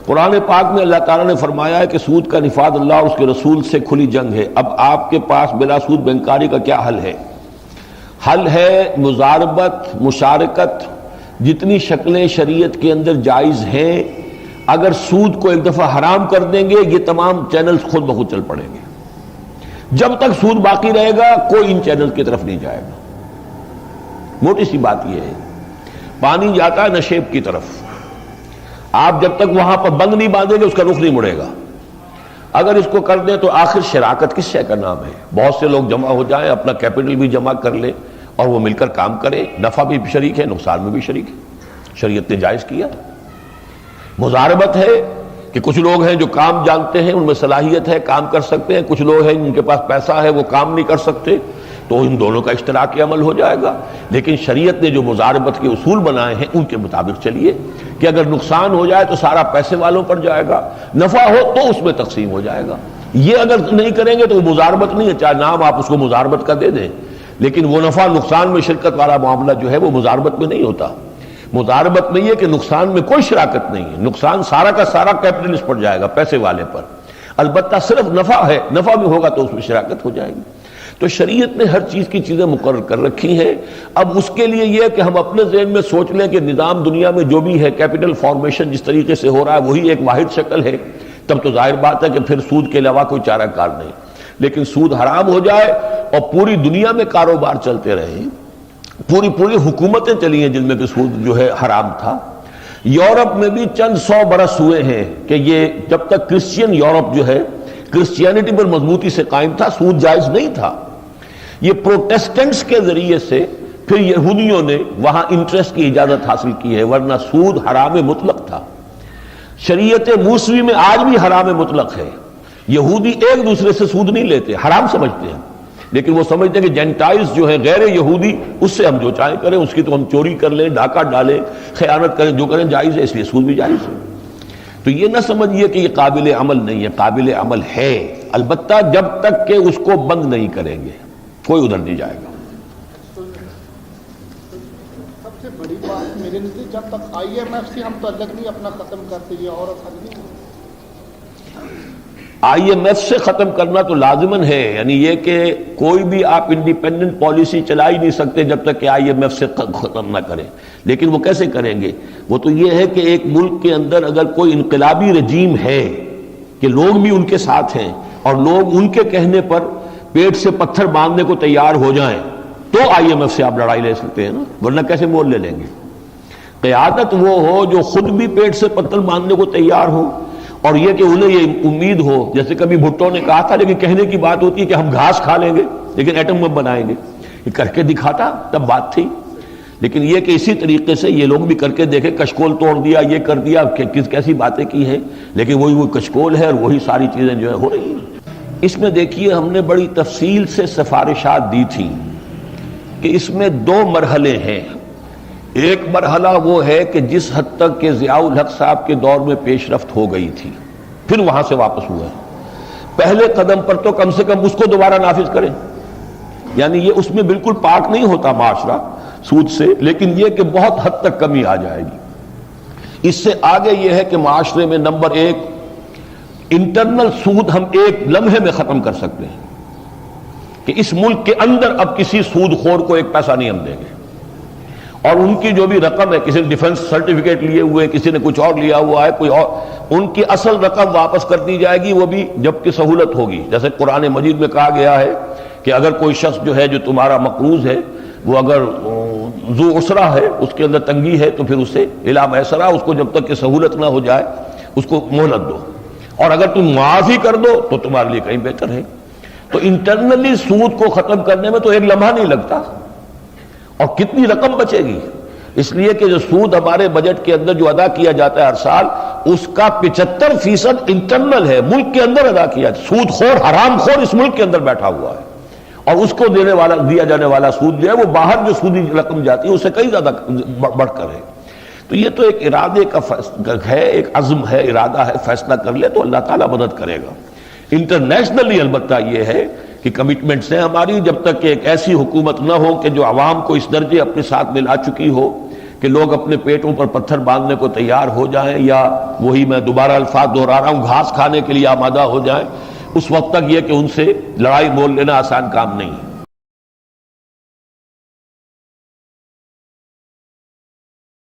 قرآن پاک میں اللہ تعالیٰ نے فرمایا ہے کہ سود کا نفاذ اللہ اور اس کے رسول سے کھلی جنگ ہے۔ اب آپ کے پاس بلا سود بینکاری کا کیا حل ہے؟ حل ہے مضاربت، مشارکت، جتنی شکلیں شریعت کے اندر جائز ہیں، اگر سود کو ایک دفعہ حرام کر دیں گے یہ تمام چینلز خود بخود چل پڑیں گے۔ جب تک سود باقی رہے گا کوئی ان چینل کی طرف نہیں جائے گا۔ موٹی سی بات یہ ہے، پانی جاتا ہے نشیب کی طرف، آپ جب تک وہاں پر بند نہیں باندھیں گے اس کا رخ نہیں مڑے گا۔ اگر اس کو کر دیں تو آخر شراکت کس شے کا نام ہے؟ بہت سے لوگ جمع ہو جائیں، اپنا کیپٹل بھی جمع کر لیں اور وہ مل کر کام کریں، نفع بھی شریک ہے، نقصان میں بھی شریک ہے۔ شریعت نے جائز کیا۔ مضاربت ہے کہ کچھ لوگ ہیں جو کام جانتے ہیں، ان میں صلاحیت ہے، کام کر سکتے ہیں، کچھ لوگ ہیں ان کے پاس پیسہ ہے وہ کام نہیں کر سکتے، تو ان دونوں کا اشتراکی عمل ہو جائے گا۔ لیکن شریعت نے جو مضاربت کے اصول بنائے ہیں ان کے مطابق چلیے کہ اگر نقصان ہو جائے تو سارا پیسے والوں پر جائے گا، نفع ہو تو اس میں تقسیم ہو جائے گا۔ یہ اگر نہیں کریں گے تو وہ مضاربت نہیں ہے، چاہے نام آپ اس کو مضاربت کا دے دیں، لیکن وہ نفع نقصان میں شرکت والا معاملہ جو ہے وہ مضاربت میں نہیں ہوتا۔ مضاربت میں یہ کہ نقصان میں کوئی شراکت نہیں ہے، نقصان سارا کا سارا کیپٹلسٹ پر جائے گا، پیسے والے پر، البتہ صرف نفع ہے، نفع بھی ہوگا تو اس میں شراکت ہو جائے گی۔ تو شریعت نے ہر چیز کی چیزیں مقرر کر رکھی ہیں۔ اب اس کے لیے یہ کہ ہم اپنے ذہن میں سوچ لیں کہ نظام دنیا میں جو بھی ہے، کیپٹل فارمیشن جس طریقے سے ہو رہا ہے وہی ایک واحد شکل ہے، تب تو ظاہر بات ہے کہ پھر سود کے علاوہ کوئی چارہ کار نہیں۔ لیکن سود حرام ہو جائے اور پوری دنیا میں کاروبار چلتے رہے، پوری حکومتیں چلی ہیں جن میں کہ سود جو ہے حرام تھا۔ یورپ میں بھی چند سو برس ہوئے ہیں کہ یہ جب تک کرسچین یورپ جو ہے کرسچینٹی پر مضبوطی سے قائم تھا، سود جائز نہیں تھا۔ یہ پروٹیسٹنٹس کے ذریعے سے پھر یہودیوں نے وہاں انٹرسٹ کی اجازت حاصل کی ہے، ورنہ سود حرام مطلق تھا۔ شریعت موسوی میں آج بھی حرام مطلق ہے۔ یہودی ایک دوسرے سے سود نہیں لیتے، حرام سمجھتے ہیں، لیکن وہ سمجھتے ہیں کہ جینٹائلز جو ہیں غیر یہودی، اس سے ہم جو چاہیں کریں، اس کی تو ہم چوری کر لیں، ڈاکہ ڈالیں، خیانت کریں، جو کریں جائز ہے، اس لیے سود بھی جائز ہے۔ تو یہ نہ سمجھیے کہ یہ قابل عمل نہیں ہے، قابل عمل ہے، البتہ جب تک کہ اس کو بند نہیں کریں گے کوئی ادھر نہیں جائے گا۔ سب سے بڑی بات میرے نزدیک جب تک IMF سے ہم تعلق نہیں اپنا ختم کرتے، یہ عورت حل نہیں۔ IMF سے ختم کرنا تو لازماً ہے، یعنی یہ کہ کوئی بھی آپ انڈیپینڈنٹ پالیسی چلا ہی نہیں سکتے جب تک کہ IMF سے ختم نہ کریں۔ لیکن وہ کیسے کریں گے؟ وہ تو یہ ہے کہ ایک ملک کے اندر اگر کوئی انقلابی رجیم ہے کہ لوگ بھی ان کے ساتھ ہیں اور لوگ ان کے کہنے پر پیٹ سے پتھر باندھنے کو تیار ہو جائیں تو IMF سے آپ لڑائی لے سکتے ہیں نا، ورنہ کیسے مول لے لیں گے؟ قیادت وہ ہو جو خود بھی پیٹ سے پتھر باندھنے کو تیار ہو، اور یہ کہ انہیں یہ امید ہو، جیسے کبھی بھٹو نے کہا تھا، لیکن کہنے کی بات ہوتی ہے کہ ہم گھاس کھا لیں گے لیکن ایٹم بم بنائیں گے، یہ کر کے دکھاتا تب بات تھی۔ لیکن یہ کہ اسی طریقے سے یہ لوگ بھی کر کے دیکھے، کشکول توڑ دیا، یہ کر دیا، کیسی باتیں کی ہیں، لیکن وہی کشکول ہے اور وہی ساری چیزیں جو ہے ہو رہی ہیں۔ اس میں دیکھیے ہم نے بڑی تفصیل سے سفارشات دی تھی کہ اس میں دو مرحلے ہیں۔ ایک مرحلہ وہ ہے کہ جس حد تک کہ ضیاء الحق صاحب کے دور میں پیش رفت ہو گئی تھی، پھر وہاں سے واپس ہوا ہے۔ پہلے قدم پر تو کم سے کم اس کو دوبارہ نافذ کریں، یعنی یہ اس میں بالکل پاک نہیں ہوتا معاشرہ سود سے، لیکن یہ کہ بہت حد تک کمی آ جائے گی۔ اس سے آگے یہ ہے کہ معاشرے میں نمبر ایک انٹرنل سود ہم ایک لمحے میں ختم کر سکتے ہیں کہ اس ملک کے اندر اب کسی سود خور کو ایک پیسہ نہیں ہم دیں گے، اور ان کی جو بھی رقم ہے، کسی نے ڈیفنس سرٹیفکیٹ لیے ہوئے، کسی نے کچھ اور لیا ہوا ہے، کوئی اور، ان کی اصل رقم واپس کر دی جائے گی، وہ بھی جب کہ سہولت ہوگی۔ جیسے قرآن مجید میں کہا گیا ہے کہ اگر کوئی شخص جو ہے جو تمہارا مقروض ہے وہ اگر ذو عسرہ ہے، اس کے اندر تنگی ہے، تو پھر اسے الا میسرہ، اس کو جب تک کہ سہولت نہ ہو جائے اس کو مہلت دو، اور اگر تم معافی کر دو تو تمہارے لیے کہیں بہتر ہے۔ تو انٹرنلی سود کو ختم کرنے میں تو ایک لمحہ نہیں لگتا، اور کتنی رقم بچے گی؟ اس لیے کہ جو سود ہمارے بجٹ کے اندر جو ادا کیا جاتا ہے ہر سال، اس کا 75% انٹرنل ہے، ملک کے اندر ادا کیا جاتا ہے۔ سود خور، حرام خور اس ملک کے اندر بیٹھا ہوا ہے، اور اس کو دیا جانے والا سود جو ہے وہ باہر جو سودی رقم جاتی ہے اس سے کئی زیادہ بڑھ کر ہے۔ تو یہ تو ایک ارادے کا ہے، ایک عزم ہے، ارادہ ہے، فیصلہ کر لے تو اللہ تعالیٰ مدد کرے گا۔ انٹرنیشنلی البتہ یہ ہے کہ کمٹمنٹس ہیں ہماری، جب تک کہ ایک ایسی حکومت نہ ہو کہ جو عوام کو اس درجے اپنے ساتھ ملا چکی ہو کہ لوگ اپنے پیٹوں پر پتھر باندھنے کو تیار ہو جائیں، یا وہی میں دوبارہ الفاظ دہرا رہا ہوں، گھاس کھانے کے لیے آمادہ ہو جائیں، اس وقت تک یہ کہ ان سے لڑائی مول لینا آسان کام نہیں ہے۔